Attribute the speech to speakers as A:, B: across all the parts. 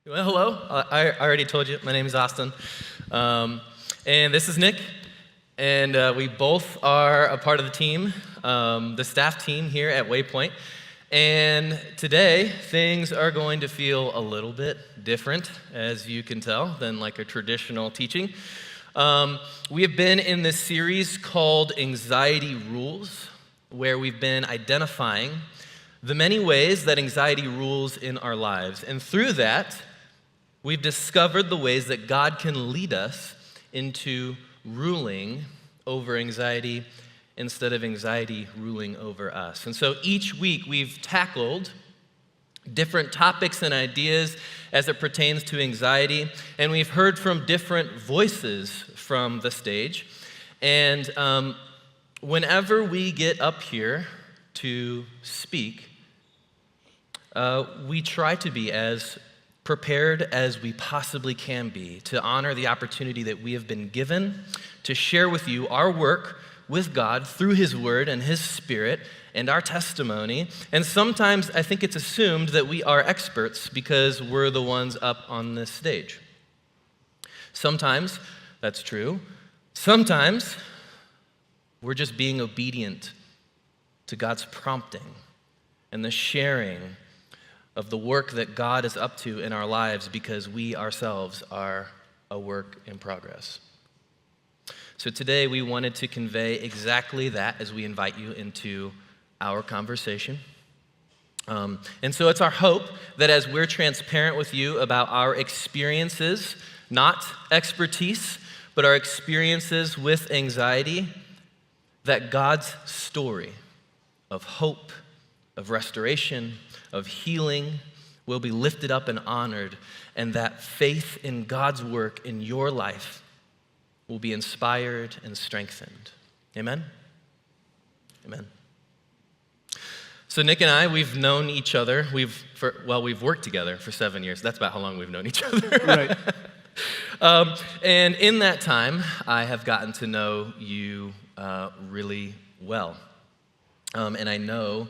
A: Well, hello. I already told you, my name is Austin. And this is Nick. And we both are a part of the team, the staff team here at Waypoint. And today, things are going to feel a little bit different, as you can tell, than like a traditional teaching. We have been in this series called Anxiety Rules, where we've been identifying the many ways that anxiety rules in our lives. And through that, we've discovered the ways that God can lead us into ruling over anxiety instead of anxiety ruling over us. And so each week we've tackled different topics and ideas as it pertains to anxiety, and we've heard from different voices from the stage. And whenever we get up here to speak, we try to be as prepared as we possibly can be to honor the opportunity that we have been given to share with you our work with God through His Word and His Spirit and our testimony. And sometimes I think it's assumed that we are experts because we're the ones up on this stage. Sometimes that's true. Sometimes we're just being obedient to God's prompting and the sharing of the work that God is up to in our lives because we ourselves are a work in progress. So today we wanted to convey exactly that as we invite you into our conversation. And so it's our hope that as we're transparent with you about our experiences, not expertise, but our experiences with anxiety, that God's story of hope, of restoration, of healing will be lifted up and honored, and that faith in God's work in your life will be inspired and strengthened. Amen? Amen. So Nick and I, we've known each other. We've worked together for 7 years. That's about how long we've known each other.
B: Right.
A: And in that time, I have gotten to know you really well. And I know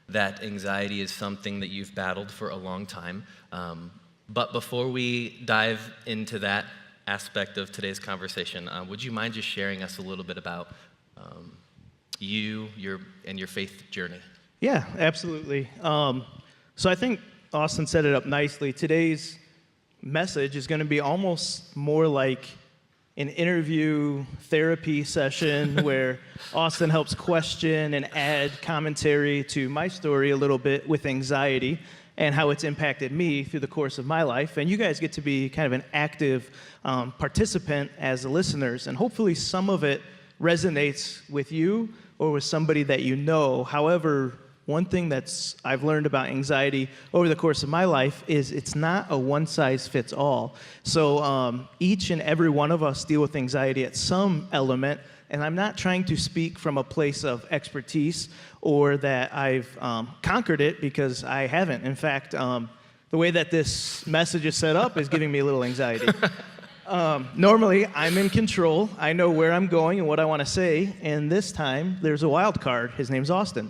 A: that anxiety is something that you've battled for a long time. But before we dive into that aspect of today's conversation, would you mind just sharing us a little bit about you, your faith journey?
B: Yeah, absolutely. So I think Austin set it up nicely. Today's message is going to be almost more like an interview therapy session where Austin helps question and add commentary to my story a little bit with anxiety and how it's impacted me through the course of my life. And you guys get to be kind of an active participant as the listeners. And hopefully some of it resonates with you or with somebody that you know. However, one thing I've learned about anxiety over the course of my life is it's not a one-size-fits-all. So each and every one of us deal with anxiety at some element, and I'm not trying to speak from a place of expertise or that I've conquered it, because I haven't. In fact, the way that this message is set up is giving me a little anxiety. Normally, I'm in control. I know where I'm going and what I want to say, and this time, there's a wild card. His name's Austin.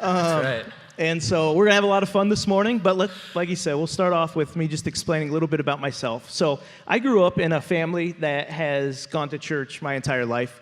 A: That's right.
B: And so we're going to have a lot of fun this morning, but like you said, we'll start off with me just explaining a little bit about myself. So I grew up in a family that has gone to church my entire life.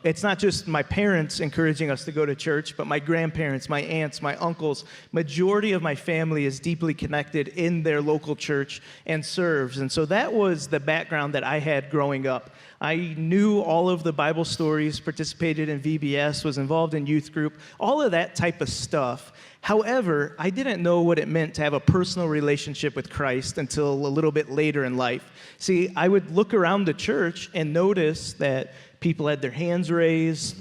B: It's not just my parents encouraging us to go to church, but my grandparents, my aunts, my uncles. Majority of my family is deeply connected in their local church and serves. And so that was the background that I had growing up. I knew all of the Bible stories, participated in VBS, was involved in youth group, all of that type of stuff. However, I didn't know what it meant to have a personal relationship with Christ until a little bit later in life. See, I would look around the church and notice that people had their hands raised.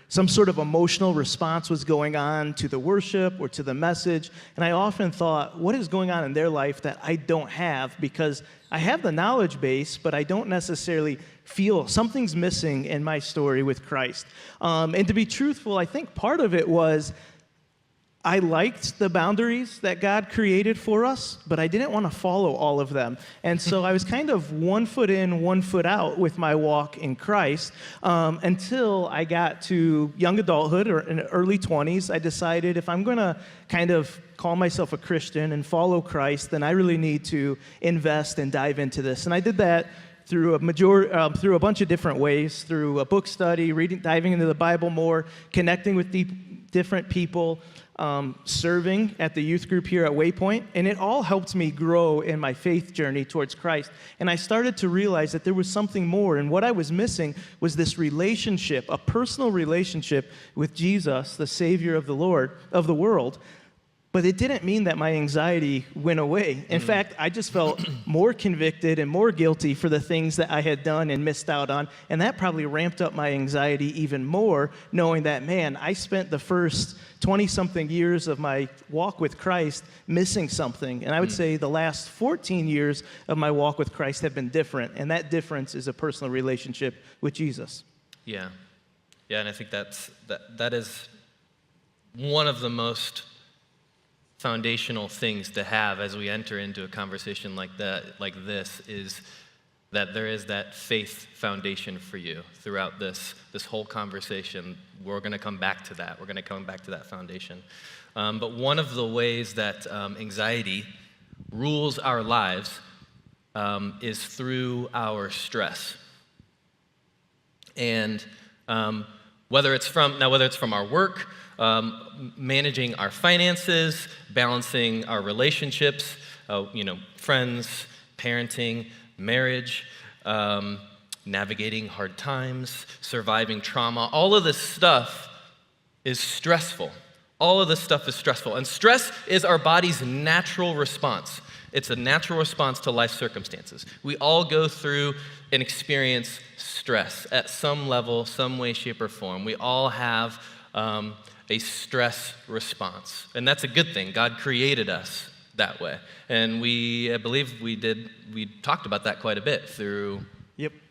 B: Some sort of emotional response was going on to the worship or to the message. And I often thought, what is going on in their life that I don't have? Because I have the knowledge base, but I don't necessarily feel something's missing in my story with Christ. And to be truthful, I think part of it was I liked the boundaries that God created for us, but I didn't want to follow all of them. And so I was kind of 1 foot in, 1 foot out with my walk in Christ until I got to young adulthood or in early 20s. I decided if I'm going to kind of call myself a Christian and follow Christ, then I really need to invest and dive into this. And I did that through a bunch of different ways, through a book study, diving into the Bible more, connecting with different people, serving at the youth group here at Waypoint, and it all helped me grow in my faith journey towards Christ. And I started to realize that there was something more, and what I was missing was this relationship, a personal relationship with Jesus, the Savior of the world. But it didn't mean that my anxiety went away. In fact, I just felt more convicted and more guilty for the things that I had done and missed out on. And that probably ramped up my anxiety even more, knowing that, man, I spent the first 20-something years of my walk with Christ missing something. And I would say the last 14 years of my walk with Christ have been different. And that difference is a personal relationship with Jesus.
A: Yeah. Yeah, and I think that is one of the most foundational things to have as we enter into a conversation like this, is that there is that faith foundation for you throughout this whole conversation. We're going to come back to that. We're going to come back to that foundation. But one of the ways that anxiety rules our lives is through our stress. And whether it's from our work, managing our finances, balancing our relationships, friends, parenting, marriage, navigating hard times, surviving trauma, all of this stuff is stressful. All of this stuff is stressful. And stress is our body's natural response. It's a natural response to life circumstances. We all go through and experience stress at some level, some way, shape, or form. We all have a stress response. And that's a good thing. God created us that way. And I believe we talked about that quite a bit through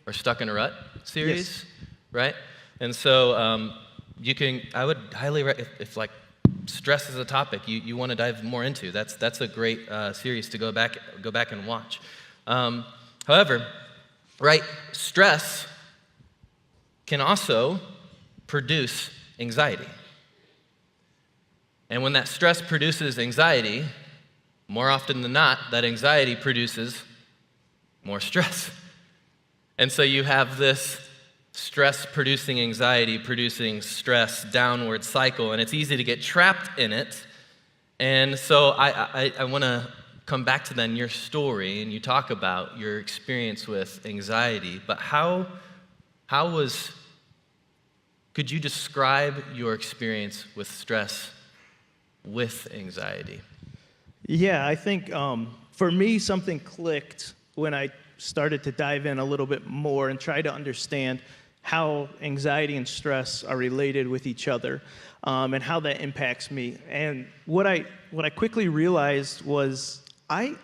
A: our Stuck in a Rut series, yes. Right? And so I would highly recommend, if stress is a topic you want to dive more into, that's a great series to go back and watch. However, right, stress can also produce anxiety. And when that stress produces anxiety, more often than not, that anxiety produces more stress. And so you have this stress producing anxiety, producing stress, downward cycle, and it's easy to get trapped in it. And so I want to come back to then your story, and you talk about your experience with anxiety, but could you describe your experience with stress, with anxiety?
B: Yeah, I think for me, something clicked when I started to dive in a little bit more and try to understand how anxiety and stress are related with each other, and how that impacts me. And what I quickly realized was I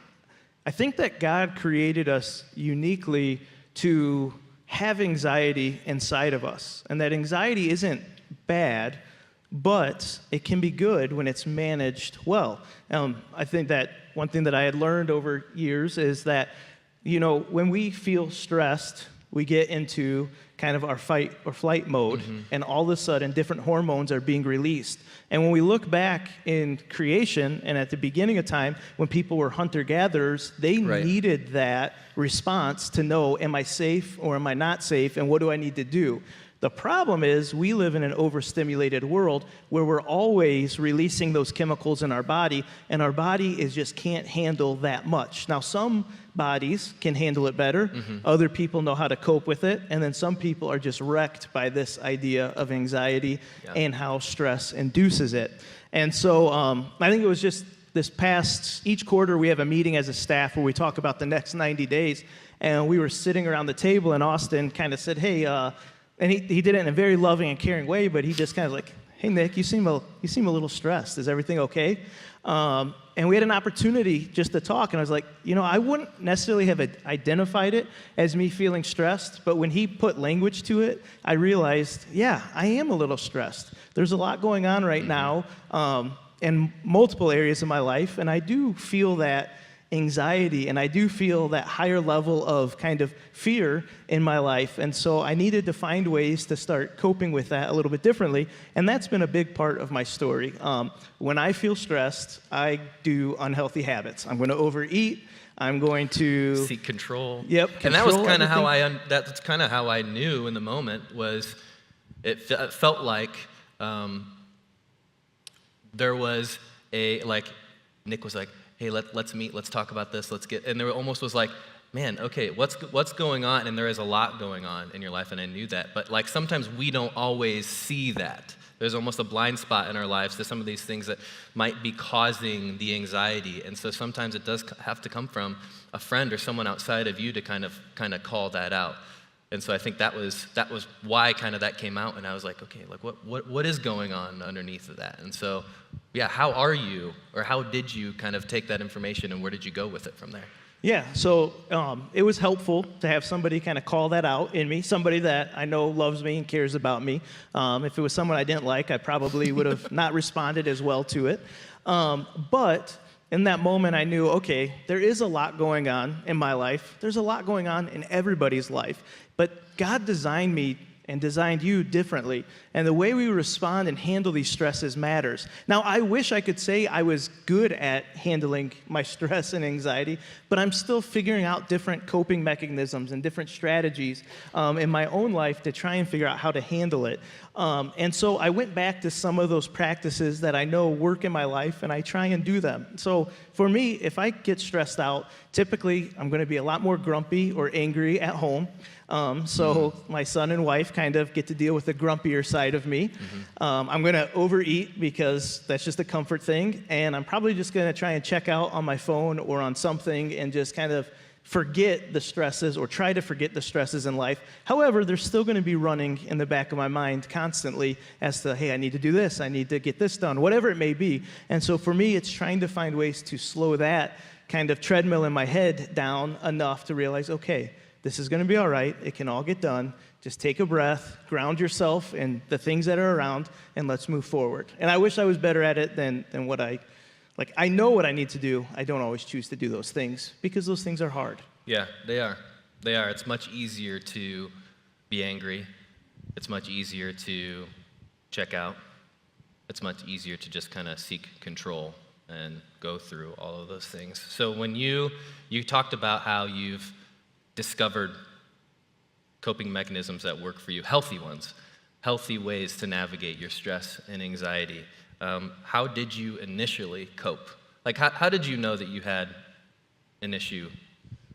B: think that God created us uniquely to have anxiety inside of us, and that anxiety isn't bad, but it can be good when it's managed well. I think that one thing that I had learned over years is that, when we feel stressed, we get into kind of our fight or flight mode, and all of a sudden different hormones are being released. And when we look back in creation and at the beginning of time, when people were hunter-gatherers, they needed that response to know, am I safe or am I not safe, and what do I need to do? The problem is we live in an overstimulated world where we're always releasing those chemicals in our body, and our body just can't handle that much. Now, some bodies can handle it better. Other people know how to cope with it. And then some people are just wrecked by this idea of anxiety and how stress induces it. And so I think it was just each quarter we have a meeting as a staff where we talk about the next 90 days. And we were sitting around the table, and Austin kind of said, hey, and he did it in a very loving and caring way, but he just kind of hey, Nick, you seem a little stressed. Is everything okay? And we had an opportunity just to talk, and I was like, I wouldn't necessarily have identified it as me feeling stressed, but when he put language to it, I realized, yeah, I am a little stressed. There's a lot going on right now, in multiple areas of my life, and I do feel that anxiety, and I do feel that higher level of kind of fear in my life. And so I needed to find ways to start coping with that a little bit differently, and that's been a big part of my story. When I feel stressed, I do unhealthy habits. I'm going to overeat. I'm going to
A: seek control.
B: Yep.
A: And that was
B: control
A: kind of how
B: everything.
A: that's kind of how I knew in the moment was it felt like there was like Nick was like, hey, let's meet, let's talk about this, and there almost was like, man, okay, what's going on? And there is a lot going on in your life, and I knew that. But like sometimes we don't always see that. There's almost a blind spot in our lives to some of these things that might be causing the anxiety. And so sometimes it does have to come from a friend or someone outside of you to kind of call that out. And so I think that was why kind of that came out, and I was like, okay, like what is going on underneath of that? And so, yeah, how are you, or how did you kind of take that information, and where did you go with it from there?
B: Yeah, so it was helpful to have somebody kind of call that out in me, somebody that I know loves me and cares about me. If it was someone I didn't like, I probably would have not responded as well to it. But in that moment, I knew, okay, there is a lot going on in my life. There's a lot going on in everybody's life. But God designed me and designed you differently. And the way we respond and handle these stresses matters. Now, I wish I could say I was good at handling my stress and anxiety, but I'm still figuring out different coping mechanisms and different strategies in my own life to try and figure out how to handle it. And so I went back to some of those practices that I know work in my life, and I try and do them. So for me, if I get stressed out, typically I'm going to be a lot more grumpy or angry at home. So my son and wife kind of get to deal with the grumpier side of me. I'm going to overeat because that's just a comfort thing. And I'm probably just going to try and check out on my phone or on something and just kind of forget the stresses or try to forget the stresses in life. However, they're still going to be running in the back of my mind constantly as to, hey, I need to do this, I need to get this done, whatever it may be. And so for me, it's trying to find ways to slow that kind of treadmill in my head down enough to realize, okay, this is going to be all right. It can all get done. Just take a breath, ground yourself in the things that are around, and let's move forward. And I wish I was better at it than what I know what I need to do. I don't always choose to do those things because those things are hard.
A: Yeah, they are. They are. It's much easier to be angry. It's much easier to check out. It's much easier to just kind of seek control and go through all of those things. So when you talked about how you've discovered coping mechanisms that work for you, healthy ones, healthy ways to navigate your stress and anxiety. How did you initially cope? Like, how did you know that you had an issue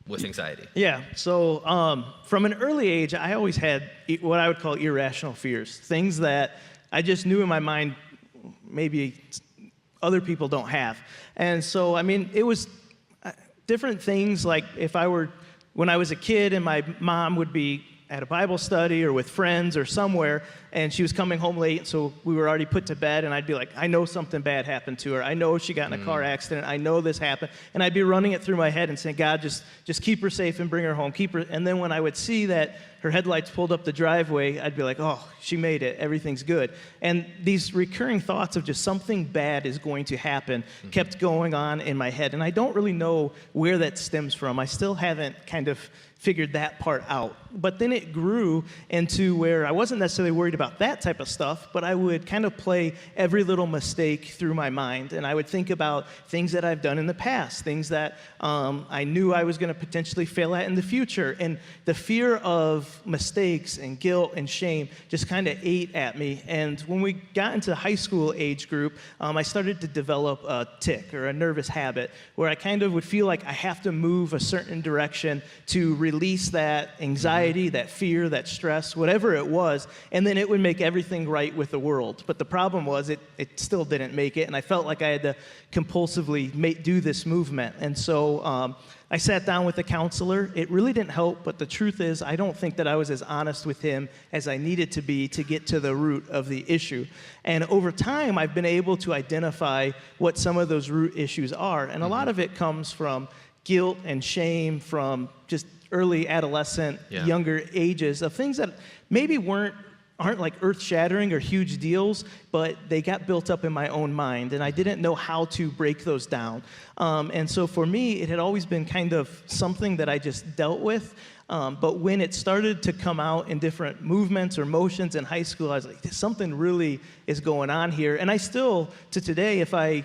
A: with anxiety?
B: Yeah, so from an early age, I always had what I would call irrational fears, things that I just knew in my mind maybe other people don't have. And so, I mean, it was different things like when I was a kid and my mom would be at a Bible study or with friends or somewhere, and she was coming home late, so we were already put to bed, and I'd be like, I know something bad happened to her. I know she got in a car accident. I know this happened. And I'd be running it through my head and saying, God, just keep her safe and bring her home. Keep her. And then when I would see that her headlights pulled up the driveway, I'd be like, oh, she made it. Everything's good. And these recurring thoughts of just something bad is going to happen kept going on in my head. And I don't really know where that stems from. I still haven't kind of figured that part out. But then it grew into where I wasn't necessarily worried about that type of stuff, but I would kind of play every little mistake through my mind. And I would think about things that I've done in the past, things that I knew I was going to potentially fail at in the future. And the fear of mistakes and guilt and shame just kind of ate at me. And when we got into high school age group, I started to develop a tic or a nervous habit where I kind of would feel like I have to move a certain direction to release that anxiety, that fear, that stress, whatever it was, and then it would make everything right with the world. But the problem was it still didn't make it, and I felt like I had to compulsively do this movement. And so I sat down with a counselor. It really didn't help, but the truth is I don't think that I was as honest with him as I needed to be to get to the root of the issue. And over time, I've been able to identify what some of those root issues are, and a lot of it comes from guilt and shame from just early adolescent, younger ages of things that maybe weren't aren't like earth-shattering or huge deals, but they got built up in my own mind, and I didn't know how to break those down. And so for me, it had always been kind of something that I just dealt with. But when it started to come out in different movements or motions in high school, I was like, something really is going on here. And I still, to today, if I,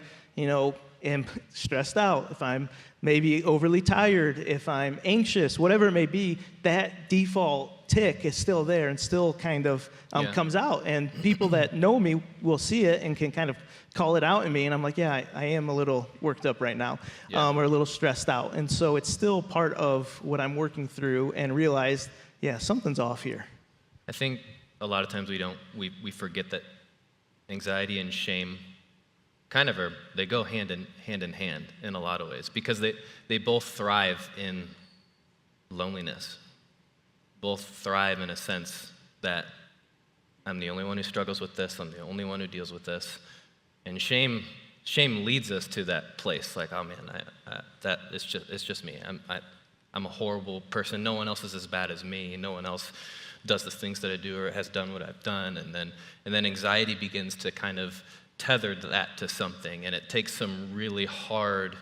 B: am stressed out, if I'm maybe overly tired, if I'm anxious, whatever it may be, that default tick is still there and still kind of comes out. And people that know me will see it and can kind of call it out in me. And I'm like, yeah, I am a little worked up right now, or a little stressed out. And so it's still part of what I'm working through and realize, yeah, something's off here.
A: I think a lot of times we forget that anxiety and shame kind of they go hand in hand in a lot of ways, because they both thrive in loneliness. Both thrive in a sense that I'm the only one who struggles with this, I'm the only one who deals with this. And shame leads us to that place, like, oh man, it's just me. I'm a horrible person. No one else is as bad as me. No one else does the things that I do or has done what I've done. And then anxiety begins to kind of tether that to something, and it takes some really hard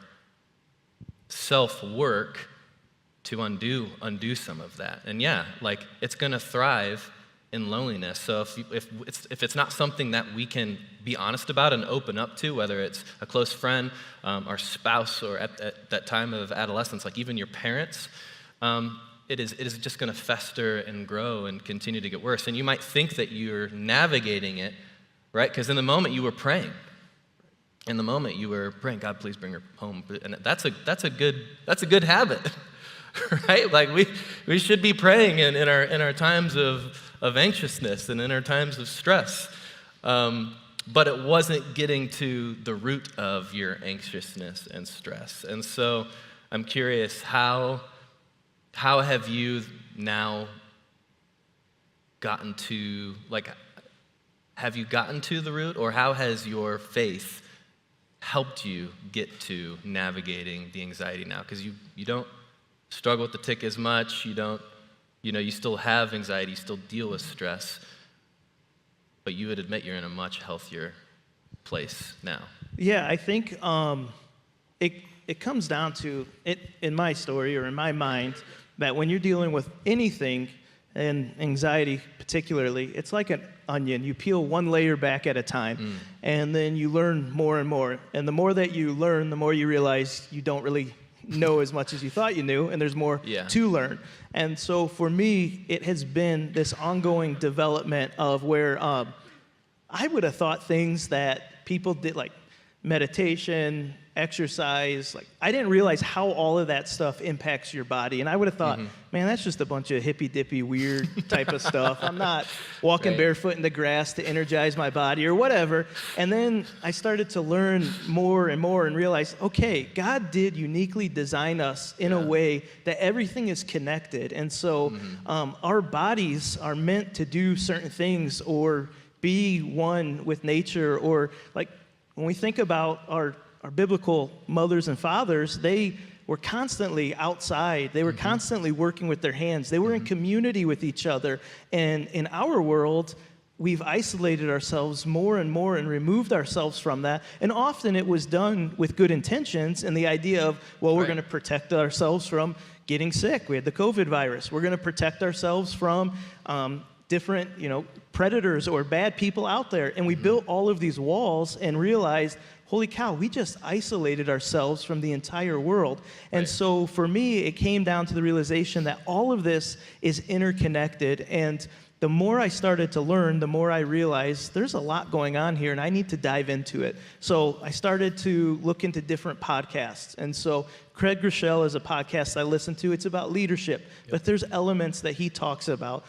A: self-work to undo some of that. And yeah, like, it's going to thrive in loneliness. So if it's not something that we can be honest about and open up to, whether it's a close friend, our spouse, or at that time of adolescence, like even your parents, it is just going to fester and grow and continue to get worse. And you might think that you're navigating it, right? Because in the moment you were praying. In the moment you were praying, God, please bring her home. And that's a good habit, right? Like we should be praying in our times of anxiousness and in our times of stress. But it wasn't getting to the root of your anxiousness and stress. And so I'm curious, how have you now gotten to, have you gotten to the root, or how has your faith helped you get to navigating the anxiety now? Because you don't struggle with the tick as much, you still have anxiety, you still deal with stress, but you would admit you're in a much healthier place now.
B: Yeah, I think it comes down to it in my story, or in my mind, that when you're dealing with anything, and anxiety particularly, it's like an onion. You peel one layer back at a time, and then you learn more and more. And the more that you learn, the more you realize you don't really know as much as you thought you knew, and there's more to learn. And so for me, it has been this ongoing development of where I would have thought things that people did, like meditation, exercise, I didn't realize how all of that stuff impacts your body. And I would have thought, man, that's just a bunch of hippy-dippy, weird type of stuff. I'm not walking barefoot in the grass to energize my body or whatever. And then I started to learn more and more and realize, okay, God did uniquely design us in a way that everything is connected. And so our bodies are meant to do certain things or be one with nature, or when we think about our biblical mothers and fathers, they were constantly outside. They were constantly working with their hands. They were in community with each other. And in our world, we've isolated ourselves more and more and removed ourselves from that. And often it was done with good intentions and the idea of, well, we're going to protect ourselves from getting sick. We had the COVID virus. We're going to protect ourselves from different, predators or bad people out there. And we built all of these walls and realized, holy cow, we just isolated ourselves from the entire world. And so for me, it came down to the realization that all of this is interconnected. And the more I started to learn, the more I realized there's a lot going on here and I need to dive into it. So I started to look into different podcasts. And so Craig Groeschel is a podcast I listen to. It's about leadership, but there's elements that he talks about.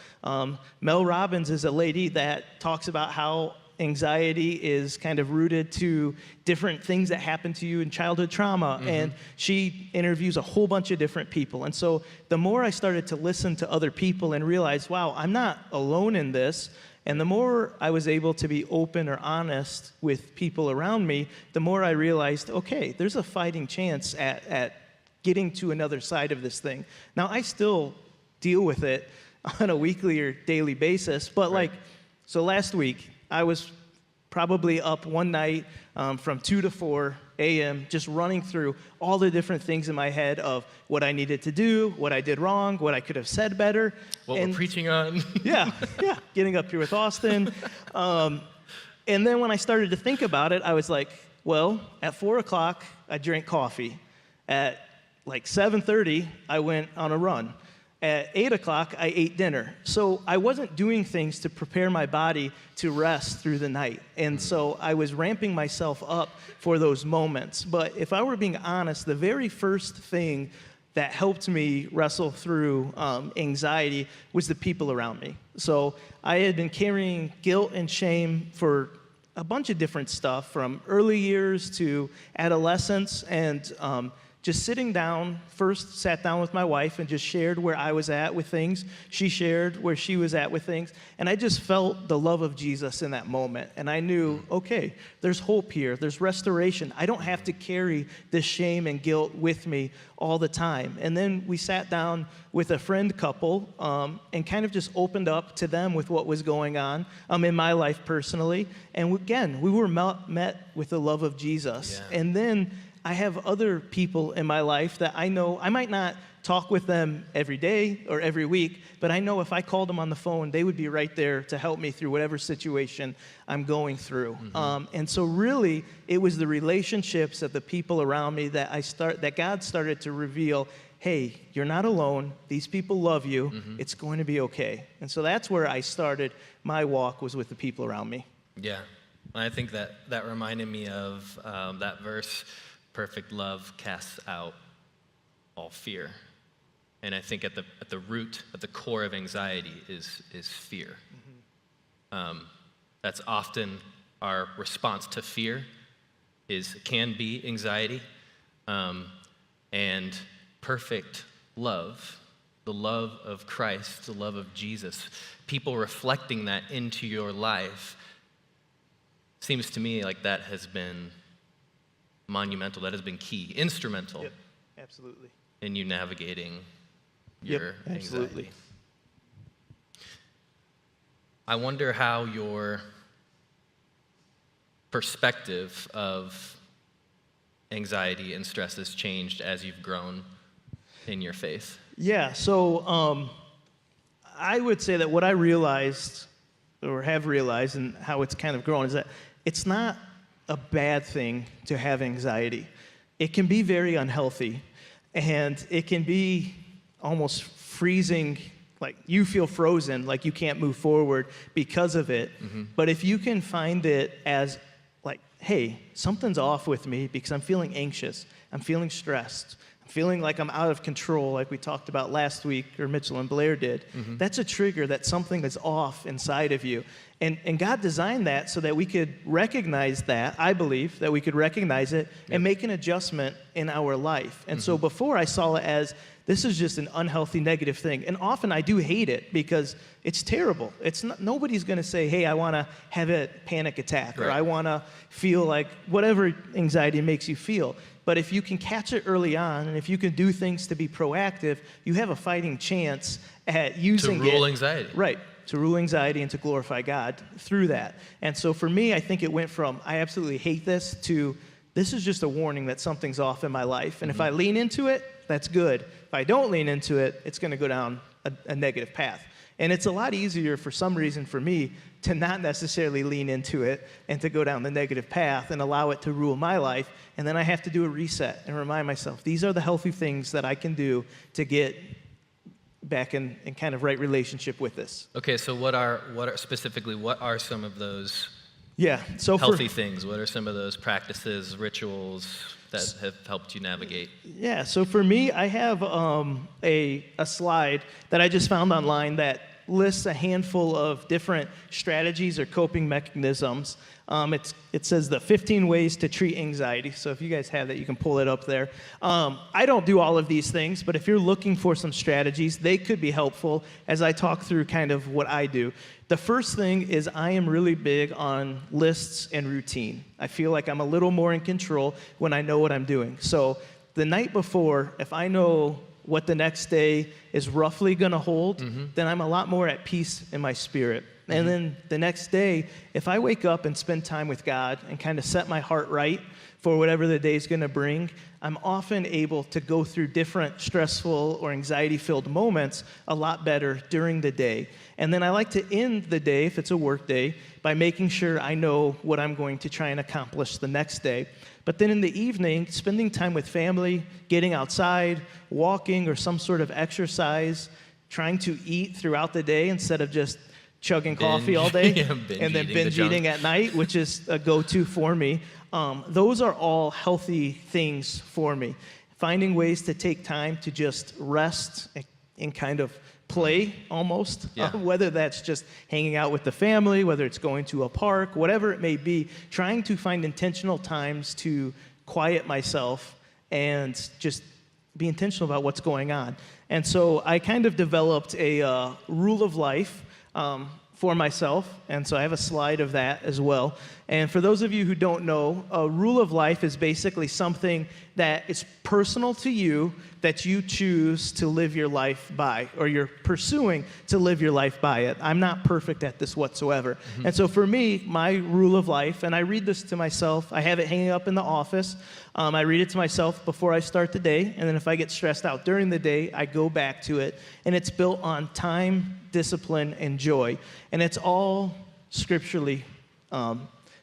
B: Mel Robbins is a lady that talks about how anxiety is kind of rooted to different things that happen to you in childhood trauma. And she interviews a whole bunch of different people. And so the more I started to listen to other people and realize, wow, I'm not alone in this. And the more I was able to be open or honest with people around me, the more I realized, okay, there's a fighting chance at getting to another side of this thing. Now, I still deal with it on a weekly or daily basis, but So last week, I was probably up one night from 2 to 4 a.m., just running through all the different things in my head of what I needed to do, what I did wrong, what I could have said better.
A: What we're preaching on.
B: Yeah, getting up here with Austin. And then when I started to think about it, I was like, well, at 4 o'clock, I drank coffee. At like 7:30, I went on a run. At 8 o'clock, I ate dinner. So I wasn't doing things to prepare my body to rest through the night. And so I was ramping myself up for those moments. But if I were being honest, the very first thing that helped me wrestle through anxiety was the people around me. So I had been carrying guilt and shame for a bunch of different stuff, from early years to adolescence, and just sitting down, first sat down with my wife and just shared where I was at with things. She shared where she was at with things. And I just felt the love of Jesus in that moment. And I knew, okay, there's hope here. There's restoration. I don't have to carry this shame and guilt with me all the time. And then we sat down with a friend couple and kind of just opened up to them with what was going on in my life personally. And again, we were met with the love of Jesus.
A: Yeah.
B: And then I have other people in my life that I know I might not talk with them every day or every week, but I know if I called them on the phone, they would be right there to help me through whatever situation I'm going through. And so really, it was the relationships of the people around me that God started to reveal, hey, you're not alone. These people love you. It's going to be okay. And so that's where I started my walk, was with the people around me.
A: Yeah, I think that reminded me of that verse, perfect love casts out all fear. And I think at the root, at the core of anxiety is fear. That's often our response to fear, can be anxiety. And perfect love, the love of Christ, the love of Jesus, people reflecting that into your life, seems to me like that has been monumental, that has been key, instrumental.
B: Yep, absolutely.
A: In you navigating your
B: absolutely.
A: anxiety. I wonder how your perspective of anxiety and stress has changed as you've grown in your faith.
B: Yeah, so I would say that what I realized, or have realized, and how it's kind of grown, is that it's not a bad thing to have anxiety. It can be very unhealthy, and it can be almost freezing, like you feel frozen, like you can't move forward because of it. But if you can find it as like, hey, something's off with me because I'm feeling anxious, I'm feeling stressed, I'm feeling like I'm out of control, like we talked about last week, or Mitchell and Blair did, that's a trigger that something is off inside of you. And God designed that so that we could recognize that, I believe, that we could recognize it and make an adjustment in our life. And so before I saw it as, this is just an unhealthy, negative thing. And often I do hate it because it's terrible. It's not, nobody's going to say, hey, I want to have a panic attack, or I want to feel like whatever anxiety makes you feel. But if you can catch it early on, and if you can do things to be proactive, you have a fighting chance at using it.
A: To rule anxiety.
B: Right. To rule anxiety and to glorify God through that. And so for me, I think it went from, I absolutely hate this, to, this is just a warning that something's off in my life. And if I lean into it, that's good. If I don't lean into it, it's going to go down a negative path. And it's a lot easier for some reason for me to not necessarily lean into it and to go down the negative path and allow it to rule my life. And then I have to do a reset and remind myself, these are the healthy things that I can do to get back in kind of right relationship with this.
A: Okay, so what are specifically, what are some of those
B: so
A: healthy things? What are some of those practices, rituals that have helped you navigate?
B: Yeah, so for me, I have a slide that I just found online that lists a handful of different strategies or coping mechanisms. It says the 15 ways to treat anxiety. So if you guys have that, you can pull it up there. I don't do all of these things, but if you're looking for some strategies, they could be helpful as I talk through kind of what I do. The first thing is I am really big on lists and routine. I feel like I'm a little more in control when I know what I'm doing. So the night before, if I know what the next day is roughly going to hold, then I'm a lot more at peace in my spirit. And then the next day, if I wake up and spend time with God and kind of set my heart right for whatever the day's going to bring, I'm often able to go through different stressful or anxiety-filled moments a lot better during the day. And then I like to end the day, if it's a work day, by making sure I know what I'm going to try and accomplish the next day. But then in the evening, spending time with family, getting outside, walking, or some sort of exercise, trying to eat throughout the day instead of just chugging coffee all day,
A: Yeah,
B: and then
A: eating the
B: binge
A: junk.
B: eating at night, which is a go-to for me. Those are all healthy things for me. Finding ways to take time to just rest and kind of play almost,
A: Yeah.
B: whether that's just hanging out with the family, whether it's going to a park, whatever it may be, trying to find intentional times to quiet myself and just be intentional about what's going on. And so I kind of developed a rule of life for myself, and so I have a slide of that as well. And for those of you who don't know, a rule of life is basically something that is personal to you that you choose to live your life by, or you're pursuing to live your life by it. I'm not perfect at this whatsoever. And so for me, my rule of life, and I read this to myself, I have it hanging up in the office. I read it to myself before I start the day, and then if I get stressed out during the day, I go back to it. And it's built on time, discipline, and joy. And it's all scripturally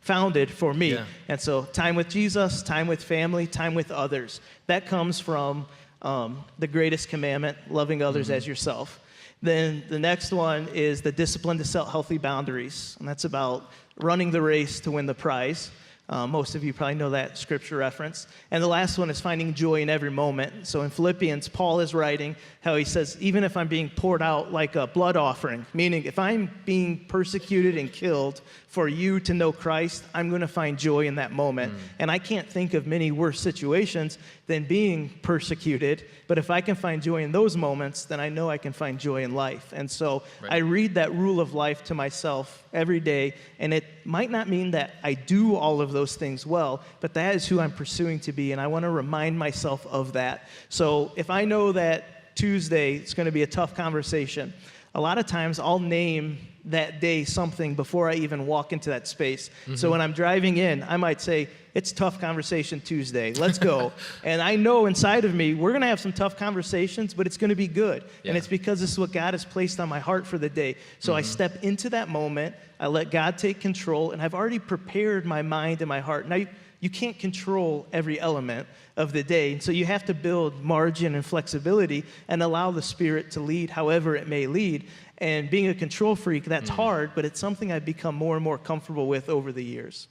B: founded for me.
A: Yeah.
B: And so time with Jesus, time with family, time with others. That comes from the greatest commandment, loving others as yourself. Then the next one is the discipline to set healthy boundaries. And that's about running the race to win the prize. Most of you probably know that scripture reference. And the last one is finding joy in every moment. So in Philippians, Paul is writing how he says, even if I'm being poured out like a blood offering, meaning if I'm being persecuted and killed for you to know Christ, I'm going to find joy in that moment. And I can't think of many worse situations than being persecuted. But if I can find joy in those moments, then I know I can find joy in life. And so
A: Right.
B: I read that rule of life to myself every day. And it might not mean that I do all of those things well, but that is who I'm pursuing to be. And I want to remind myself of that. So if I know that Tuesday it's going to be a tough conversation, a lot of times I'll name that day something before I even walk into that space. So when I'm driving in, I might say, it's Tough Conversation Tuesday. Let's go. And I know inside of me, we're going to have some tough conversations, but it's going to be good.
A: Yeah.
B: And it's because this is what God has placed on my heart for the day. So I step into that moment, I let God take control, and I've already prepared my mind and my heart. Now, you can't control every element of the day, so you have to build margin and flexibility and allow the Spirit to lead however it may lead. And being a control freak, that's hard, but it's something I've become more and more comfortable with over the years.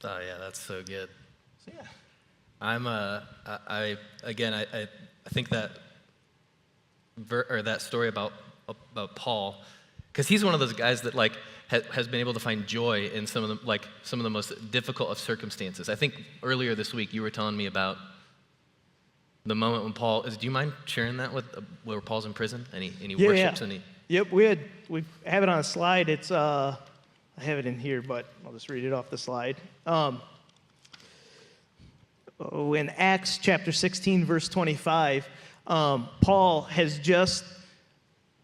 A: Oh yeah, that's so good.
B: So, yeah.
A: I think that that story about Paul, because he's one of those guys that like has been able to find joy in some of the most difficult of circumstances. I think earlier this week you were telling me about the moment when Paul is. Do you mind sharing that with where Paul's in prison and he worships and he.
B: Yep, we have it on a slide. It's I have it in here, but I'll just read it off the slide. In Acts chapter 16, verse 25, Paul has just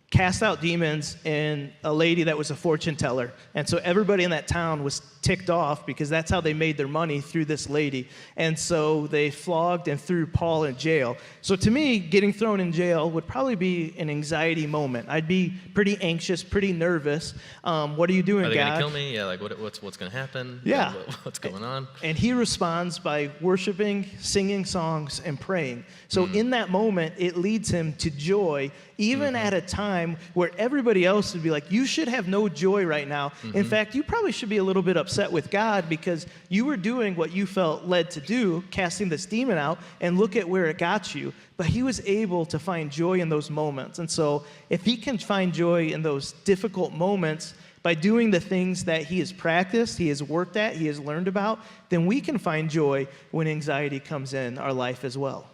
B: cast out demons in a lady that was a fortune teller. And so everybody in that town was ticked off because that's how they made their money, through this lady. And so they flogged and threw Paul in jail. So to me, getting thrown in jail would probably be an anxiety moment. I'd be pretty anxious, pretty nervous. What are you doing,
A: Are they
B: God?
A: going to kill me? Yeah, like what's going to happen?
B: Yeah.
A: What's going on?
B: And he responds by worshiping, singing songs, and praying. So in that moment, it leads him to joy, even at a time where everybody else would be like, you should have no joy right now. In fact, you probably should be a little bit upset with God because you were doing what you felt led to do, casting this demon out, and look at where it got you. But he was able to find joy in those moments. And so if he can find joy in those difficult moments by doing the things that he has practiced, he has worked at, he has learned about, then we can find joy when anxiety comes in our life as well.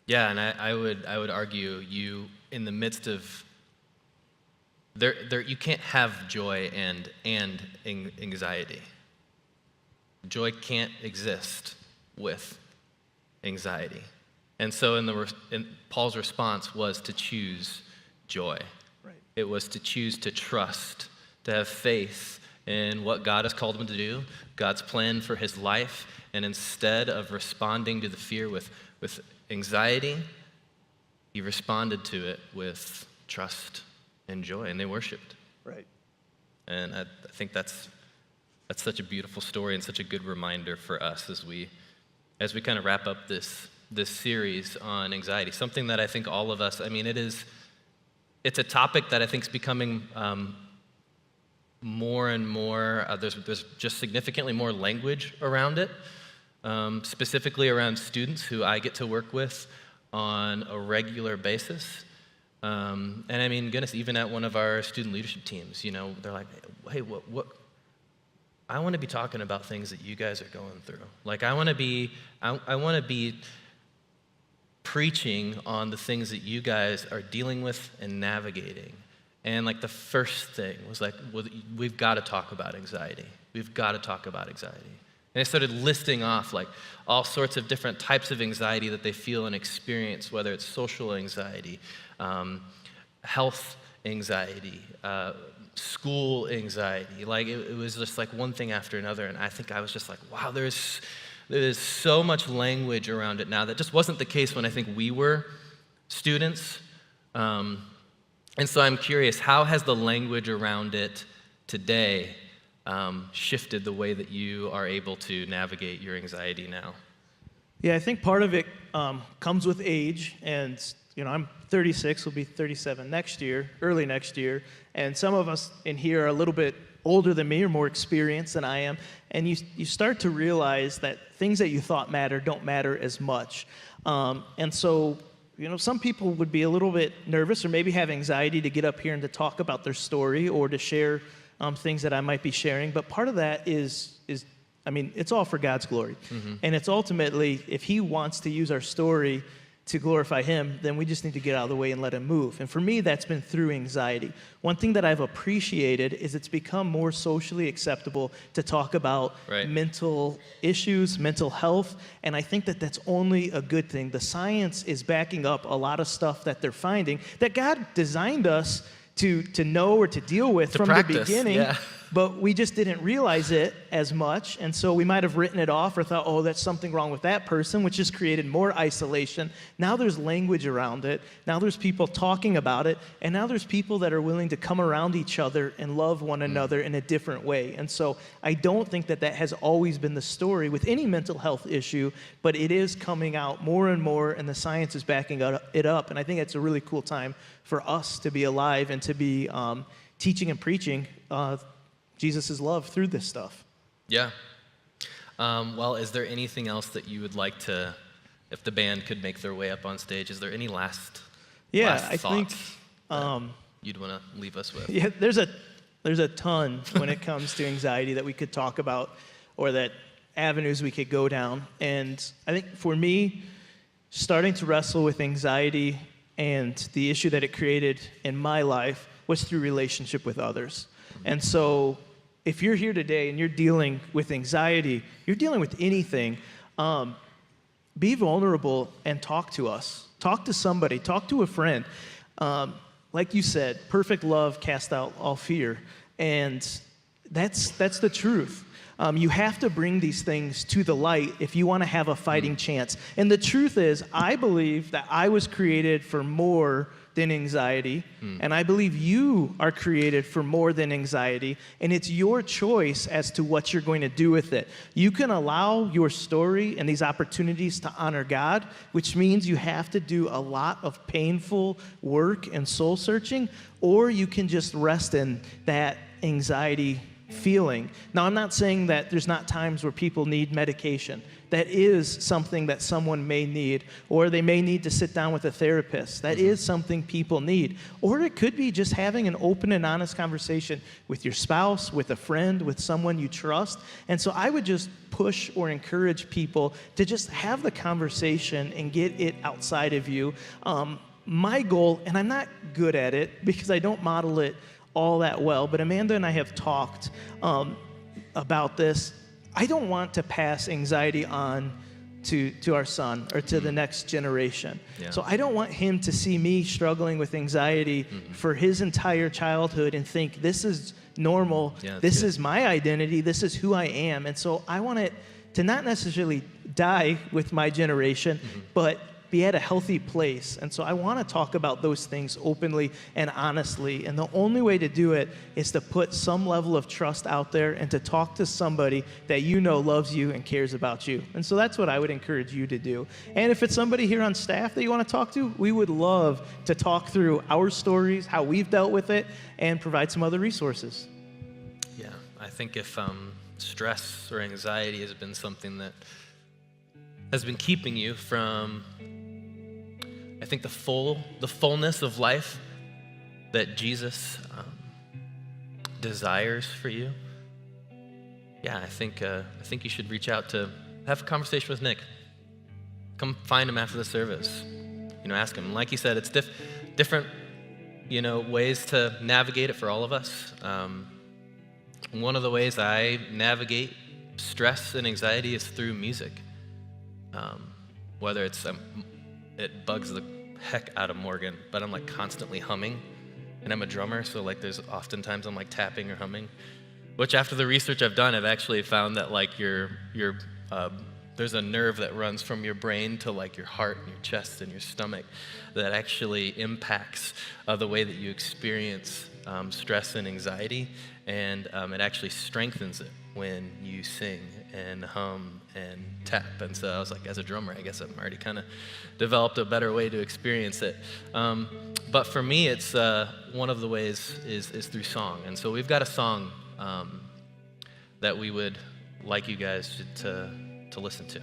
A: Yeah, and I would argue you in the midst of you can't have joy and anxiety. Joy can't exist with anxiety. And so in Paul's response was to choose joy.
B: Right.
A: It was to choose to trust to have faith in what God has called him to do, God's plan for his life, and instead of responding to the fear with anxiety, he responded to it with trust and joy, and they worshiped.
B: Right.
A: And I think that's such a beautiful story and such a good reminder for us as we kind of wrap up this series on anxiety. Something that I think all of us, it's a topic that I think is becoming more and more, there's just significantly more language around it, specifically around students who I get to work with on a regular basis. And goodness, even at one of our student leadership teams, they're like, hey, what? I want to be talking about things that you guys are going through. Like, I want to be preaching on the things that you guys are dealing with and navigating. And like the first thing was like, well, we've got to talk about anxiety. We've got to talk about anxiety. And I started listing off like all sorts of different types of anxiety that they feel and experience, whether it's social anxiety, health anxiety, school anxiety. Like it was just like one thing after another. And I think I was just like, wow, there's so much language around it now that just wasn't the case when I think we were students. And so I'm curious, how has the language around it today shifted the way that you are able to navigate your anxiety now?
B: Yeah, I think part of it comes with age, and I'm 36, will be 37 next year, early next year, and some of us in here are a little bit older than me or more experienced than I am, and you start to realize that things that you thought mattered don't matter as much. And so, some people would be a little bit nervous or maybe have anxiety to get up here and to talk about their story or to share things that I might be sharing, but part of that is it's all for God's glory. Mm-hmm. And it's ultimately, if he wants to use our story to glorify him, then we just need to get out of the way and let him move. And for me, that's been through anxiety. One thing that I've appreciated is it's become more socially acceptable to talk about mental issues, mental health, and I think that that's only a good thing. The science is backing up a lot of stuff that they're finding that God designed us to know or to deal with from the beginning, but we just didn't realize it as much, and so we might have written it off or thought, oh, that's something wrong with that person, which just created more isolation. Now there's language around it. Now there's people talking about it, and now there's people that are willing to come around each other and love one another in a different way. And so I don't think that has always been the story with any mental health issue, but it is coming out more and more, and the science is backing it up, and I think it's a really cool time for us to be alive and to be teaching and preaching Jesus' love through this stuff.
A: Yeah. Well, is there anything else that you would like to, if the band could make their way up on stage, is there any last
B: I
A: thoughts
B: think
A: you'd want to leave us with?
B: Yeah, there's a ton when it comes to anxiety that we could talk about or that avenues we could go down. And I think for me, starting to wrestle with anxiety and the issue that it created in my life was through relationship with others. And so if you're here today and you're dealing with anxiety, you're dealing with anything, be vulnerable and talk to us. Talk to somebody. Talk to a friend. Like you said, perfect love casts out all fear. And that's the truth. You have to bring these things to the light if you want to have a fighting chance. And the truth is, I believe that I was created for more than anxiety, and I believe you are created for more than anxiety, and it's your choice as to what you're going to do with it. You can allow your story and these opportunities to honor God, which means you have to do a lot of painful work and soul searching, or you can just rest in that anxiety feeling. Now, I'm not saying that there's not times where people need medication. That is something that someone may need, or they may need to sit down with a therapist. That is something people need. Or it could be just having an open and honest conversation with your spouse, with a friend, with someone you trust. And so I would just push or encourage people to just have the conversation and get it outside of you. My goal, and I'm not good at it because I don't model it all that well, but Amanda and I have talked about this. I don't want to pass anxiety on to our son or to the next generation.
A: Yeah.
B: So I don't want him to see me struggling with anxiety for his entire childhood and think this is normal,
A: Yeah, that's
B: this
A: good.
B: is my identity, this is who I am. And so I want it to not necessarily die with my generation, but be at a healthy place. And so I want to talk about those things openly and honestly. And the only way to do it is to put some level of trust out there and to talk to somebody that you know loves you and cares about you. And so that's what I would encourage you to do. And if it's somebody here on staff that you want to talk to, we would love to talk through our stories, how we've dealt with it, and provide some other resources.
A: Yeah, I think if stress or anxiety has been something that has been keeping you from, I think, the fullness of life that Jesus desires for you, yeah, I think you should reach out to have a conversation with Nick. Come find him after the service. Ask him. Like he said, it's different, ways to navigate it for all of us. One of the ways I navigate stress and anxiety is through music. Whether it's, it bugs the heck out of Morgan, but I'm like constantly humming, and I'm a drummer, so like there's oftentimes I'm like tapping or humming, which after the research I've done, I've actually found that like there's a nerve that runs from your brain to like your heart and your chest and your stomach that actually impacts the way that you experience stress and anxiety, and it actually strengthens it when you sing and hum and tap. And so I was like, as a drummer, I guess I've already kind of developed a better way to experience it. But for me, it's one of the ways is through song. And so we've got a song that we would like you guys to listen to.